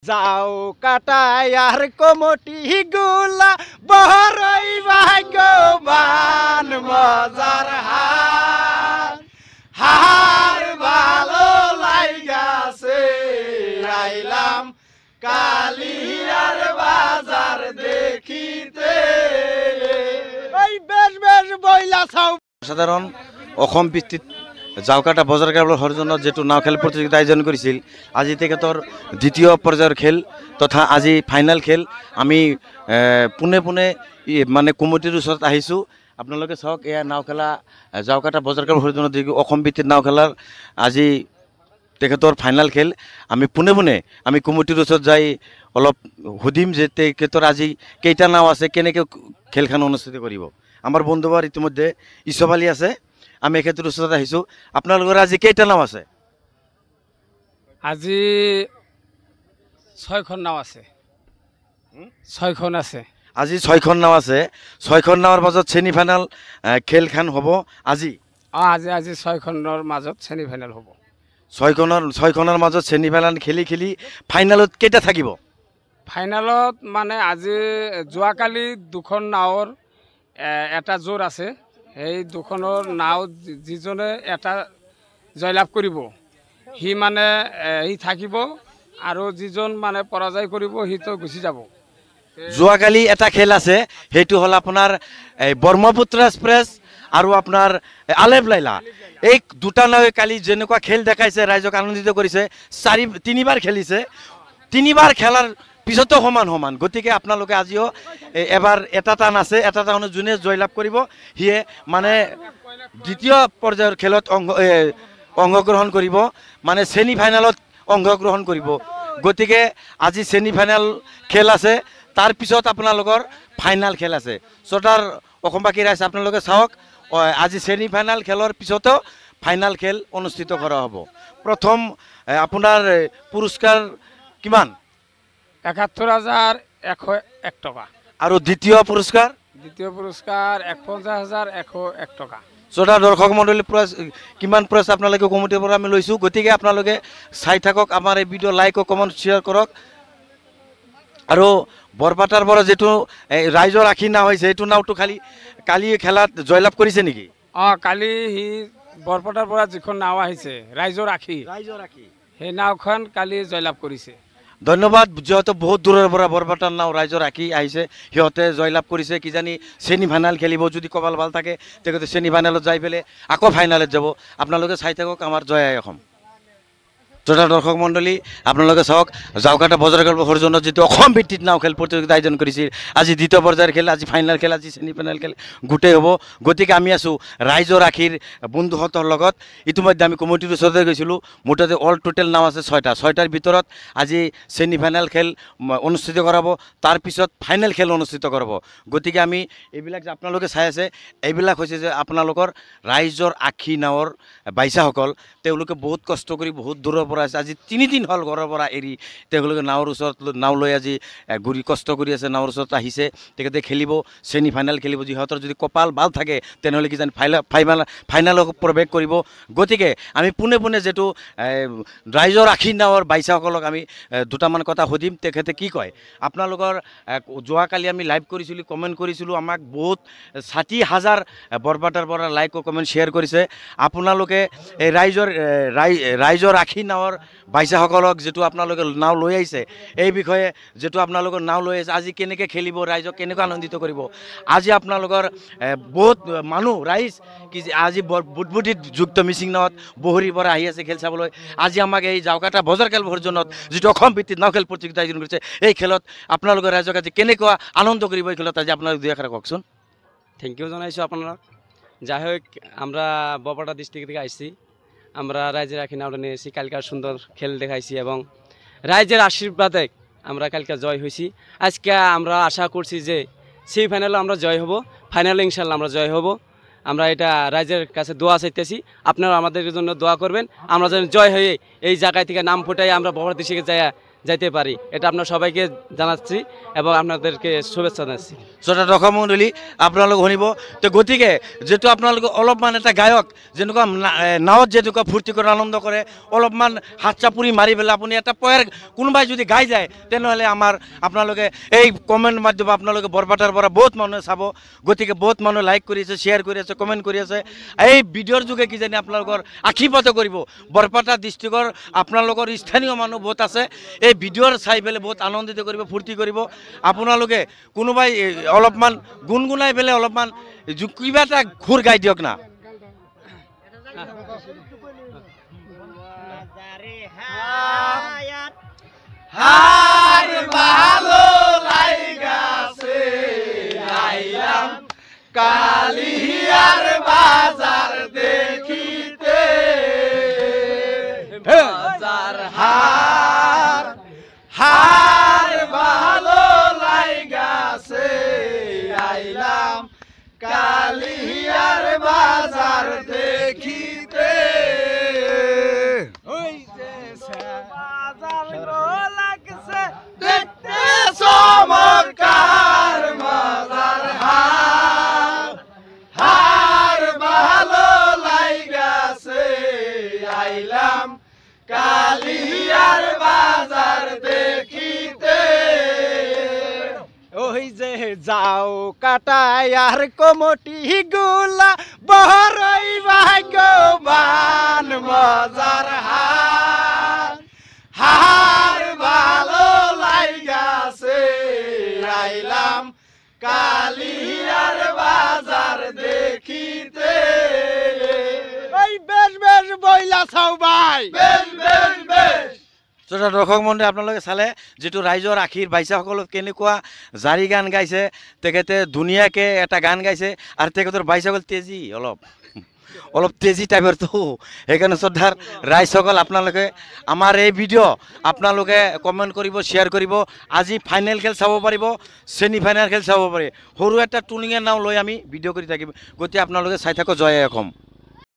যাও কাটায় আর কমটি গুলা বড়ই ভাগ্যবান মজার হার হার ভালো লাইগাছে আইলাম কালিয়ার বাজার দেখিতে এই বেশ বেশ বইলা ছাও সাধারণ অসম ভিত্তিত জাউকাটা বজাৰ কেবলৰ হৰজনত যেটো নাও খেল প্ৰতিযোগিতা আয়োজন কৰিছিল আজি থেকে তোৰ দ্বিতীয় পৰ্যায়ৰ খেল তথা আজি ফাইনাল খেল আমি পুনে পুনে মানে কমিটিৰ ওচৰত আহিছো আপোনালোকে চাওক এয়া নাও খেলা জাউকাটা বজাৰ কেবলৰ হৰজনত অসম ভিত্তিত নাও খেলাৰ আজি তেখেতৰ ফাইনাল খেল আমি পুনে পুনে আমি কমিটিৰ ওচৰত যাই অলপ সুধিম যে তেখেতৰ আজি কেইটা নাও আছে কেনেকৈ খেলখন অনুষ্ঠিত কৰিব আমাৰ বন্ধুবাৰ ইতিমধ্যে ইছবালি আছে আমি এখেতৰ ওচৰত আহিছোঁ আপোনালোকৰ আজি কেইটা নাও আছে আজি 6খন নাও আছে 6খন আছে আজি 6খন নাও আছে 6খন নাৱৰ মাজত ছেমি ফাইনাল খেলখন হ'ব আজি আজি আজি 6খনৰ মাজত ছেমি ফাইনাল হ'ব 6খনৰ মাজত ছেমি ফাইনাল খেলি খেলি ফাইনালত কেইটা থাকিব ফাইনালত মানে আজি যোৱাকালি দুখন নাৱৰ এটা জোৰ আছে এই দুখনৰ নাও যিজনে এটা জয়লাভ কৰিব হি মানে হি থাকিব আৰু যিজন মানে পৰাজয় কৰিব হিতো গুচি যাব যোৱাকালি এটা খেল আছে হেতু হল আপোনাৰ ব্ৰহ্মপুত্ৰ এক্সপ্ৰেছ আৰু আপোনাৰ আলেপ লাইলা এই দুটা নাৱে কালি যেনেকুৱা খেল দেখাইছে ৰাইজক আনন্দিত কৰিছে তিনিবাৰ খেলিছে তিনিবাৰ খেলাৰ পিছতো সমান সমান গতিকে আপোনালোকে আজিও এবাৰ এটা টান আছে এটা টান যোনে জয়লাভ কৰিব হিয়ে মানে দ্বিতীয় পৰ্যায়ৰ খেলত অংশগ্ৰহণ কৰিব মানে ছেমি ফাইনালত অংশগ্ৰহণ কৰিব গতিকে আজি ছেমি ফাইনাল খেল আছে তাৰ পিছত আপোনালোকৰ ফাইনাল খেল আছে ছটাৰ অসমবাসী ৰাইজ আপোনালোকে চাওক আজি ছেমি ফাইনাল খেলৰ পিছতো ফাইনাল খেল অনুষ্ঠিত কৰা হ'ব প্ৰথম আপোনাৰ পুৰস্কাৰ কিমান ৭১,১০১ টকা আৰু দ্বিতীয় পুৰস্কাৰ ৫১,১০১ টকা ছটা দৰ্শক মণ্ডলী কিমান প্ৰাইজ আপোনালোকে কমিটিৰ পৰা আমি লৈছোঁ গতিকে আপোনালোকে চাই থাকক আমাৰ এই ভিডিঅ' লাইক আৰু কমেণ্ট শ্বেয়াৰ কৰক আৰু বৰপাটাৰ পৰা যেটো ৰাইজৰ আখি নাও হৈছে এইটো নাওটো খালি কালি খেলাত জয়লাভ কৰিছে নেকি কালি হি বৰপাটাৰ পৰা যিখন নাও আহিছে ৰাইজৰ আখি সেই নাওখন কালি জয়লাভ কৰিছে ধন্যবাদ যেহেতু বহুত দূৰৰ পৰা বৰপাটাৰ নাও ৰাইজৰ আখি আহিছে সিহঁতে জয়লাভ কৰিছে কিজানি ছেমি ফাইনাল খেলিব যদি কপাল ভাল থাকে তেখেতে ছেমি ফাইনালত যাই পেলাই আকৌ ফাইনালত যাব আপোনালোকে চাই থাকক আমাৰ জয় আই অসম শ্ৰোতা দৰ্শক মণ্ডলী আপোনালোকে চাওক জাউকাটা বজাৰ কেবলৰ হৰজনত যেটো অসম ভিত্তিত নাও খেল প্ৰতিযোগিতা আয়োজন কৰিছিল আজি দ্বিতীয় পৰ্যায়ৰ খেল আজি ফাইনাল খেল আজি ছেমি ফাইনাল খেল গোটেই হ'ব গতিকে আমি আছোঁ ৰাইজৰ আখিৰ বন্ধুহঁতৰ লগত ইতিমধ্যে আমি কমিটিৰ ওচৰতে গৈছিলোঁ মুঠতে অল টোটেল নাও আছে 6টাৰ ভিতৰত আজি ছেমি ফাইনাল খেল অনুষ্ঠিত কৰাব তাৰপিছত ফাইনেল খেল অনুষ্ঠিত কৰাব গতিকে আমি এইবিলাক যে আপোনালোকে চাই আছে এইবিলাক হৈছে যে আপোনালোকৰ ৰাইজৰ আখি নাৱৰ বাইচাসকল তেওঁলোকে বহুত কষ্ট কৰি বহুত দূৰৰ পৰা আছে আজি 3 দিন হল ঘৰৰ পৰা এৰি তেওঁলোকে নাওৰ ওচৰত নাও লৈ আজি গুৰি কষ্ট কৰি আছে নাওৰ ওচৰত আহিছে তেখেতে খেলিব ছেমি ফাইনাল খেলিব যিহঁতৰ যদি কপাল ভাল থাকে তেনেহ'লে কি জানি ফাইনালত প্ৰৱেশ কৰিব গতিকে আমি পুনে পুনে যেটো ৰাইজৰ আখি নাওৰ বাইচাসকলক আমি দুটামান কথা সুধিম তেখেতে কি কয় আপোনালোকৰ যোৱাকালি আমি লাইভ কৰিছিলোঁ কমেণ্ট কৰিছিলোঁ আমাক বহুত ৬০,০০০ বৰপাটাৰ পৰা লাইক আৰু কমেণ্ট শ্বেয়াৰ কৰিছে আপোনালোকে এই ৰাইজৰ আখি নাওৰ বাইচাসকলক যেটো আপোনালোকে নাও লৈ আহিছে এই বিষয়ে যেটো আপোনালোকৰ নাও লৈ আহিছে আজি কেনেকৈ খেলিব ৰাইজক কেনেকৈ আনন্দিত কৰিব আজি আপোনালোকৰ বহুত মানুহ ৰাইজ কি আজি বুটবুটিত যুক্ত মিচিং নাৱত বহৰীৰ পৰা আহি আছে খেল চাবলৈ আজি আমাক এই জাউকাটা বজাৰ কেবলৰ হৰজনত যেটো অসম ভিত্তিত নাও খেল প্ৰতিযোগিতা আয়োজন কৰিছে এই খেলত আপোনালোকৰ ৰাইজক আজি কেনেকুৱা আনন্দ কৰিব এই খেলত আজি আপোনালোক দুই এষাৰ কওকচোন থ্যাংক ইউ জানাইছোঁ আপোনাক যাই হোক আমরা বরপাটা ডিস্ট্রিক্ট থেকে আসছি আমরা রাইজের আখি নাওটা নিয়ে এসেছি কালকার সুন্দর খেল দেখাইছি এবং রাইজের আশীর্বাদে আমরা কালকে জয় হয়েছি আজকে আমরা আশা করছি যে সেই ফাইনালে আমরা জয় হব ফাইনালে ইনশাল্লাহ আমরা জয় হব আমরা এটা রাইজের কাছে দোয়া চাইতেছি আপনারা আমাদের জন্য দোয়া করবেন আমরা যেন জয় হয়ে এই জায়গায় থেকে নাম ফুটাই আমরা বরপাটা ডিস্ট্রিক্টে যাই যাইতে পারি, এটা আপনার সবাইকে জানাচ্ছি এবং আপনাদেরকে শুভেচ্ছা জানাচ্ছি। শ্রোতা দৰ্শক মণ্ডলী আপোনালোক শুনিব। তো গতিকে যেহেতু আপোনালোকে অলপমান এটা গায়ক যেনেকুৱা নাৱত যেনেকুৱা ফূৰ্তি কৰে আনন্দ কৰে, অলপমান হাত চাপৰি মাৰি পেলাই আপুনি এটা পয়াৰ কোনোবাই যদি গাই যায় তেনেহ'লে আপোনালোকে এই কমেণ্ট মাধ্যমত আপোনালোকে বৰপেটাৰ পৰা বহুত মানুহে চাব। গতিকে বহুত মানুহে লাইক কৰি আছে, শ্বেয়াৰ কৰি আছে, কমেণ্ট কৰি আছে। এই ভিডিঅ'ৰ যোগে কিজানি আপোনালোকৰ আশীৰ্বাদ কৰিব। বৰপেটা ডিষ্ট্ৰিক্টৰ আপোনালোকৰ স্থানীয় মানুহ বহুত আছে, এই ভিডিঅ'ৰ চাই পেলাই বহুত আনন্দিত কৰিব, ফূৰ্তি কৰিব। আপোনালোকে কোনোবাই অলপমান গুণগুণাই পেলাই অলপমান কিবা এটা ঘূৰ গাই দিয়ক না। কালিয়ার বাজার দেখিতে বাজার হার হার ভালো লাইগাছে আইলাম কালিয়ার বাজার দেখিতে ওই যে বাজার লাগছে দেখতে চমৎকার বাজার হার হার ভালো লাইগাছে আইলাম কালিয়ার বাজার দেখিতে ওই যে যাও কাটায় আর কমটি গুলা বড়ই ভাগ্যবান বাজার হার হার ভালো লাইগাছে আইলাম কালিয়ার বাজার দেখিতে ওই বেশ বেশ বইলা চাও ভাই বেশ বেশ বেশ। শ্ৰোতা দৰ্শক মণ্ডলী আপোনালোকে চালে যিটো ৰাইজৰ আশীৰ বাইচাসকলক কেনেকুৱা জাৰি গান গাইছে, তেখেতে ধুনীয়াকৈ এটা গান গাইছে আৰু তেখেতৰ বাইচাসকল তেজি অলপ তেজি টাইপৰতো। সেইকাৰণে শ্ৰদ্ধাৰ ৰাইজসকল আপোনালোকে আমাৰ এই ভিডিঅ' আপোনালোকে কমেণ্ট কৰিব, শ্বেয়াৰ কৰিব। আজি ফাইনেল খেল চাব পাৰিব, ছেমি ফাইনেল খেল চাব পাৰি। সৰু এটা টুৰ্ণিঙৰ নাও লৈ আমি ভিডিঅ' কৰি থাকিম। গতিকে আপোনালোকে চাই থাকক জয় অসম।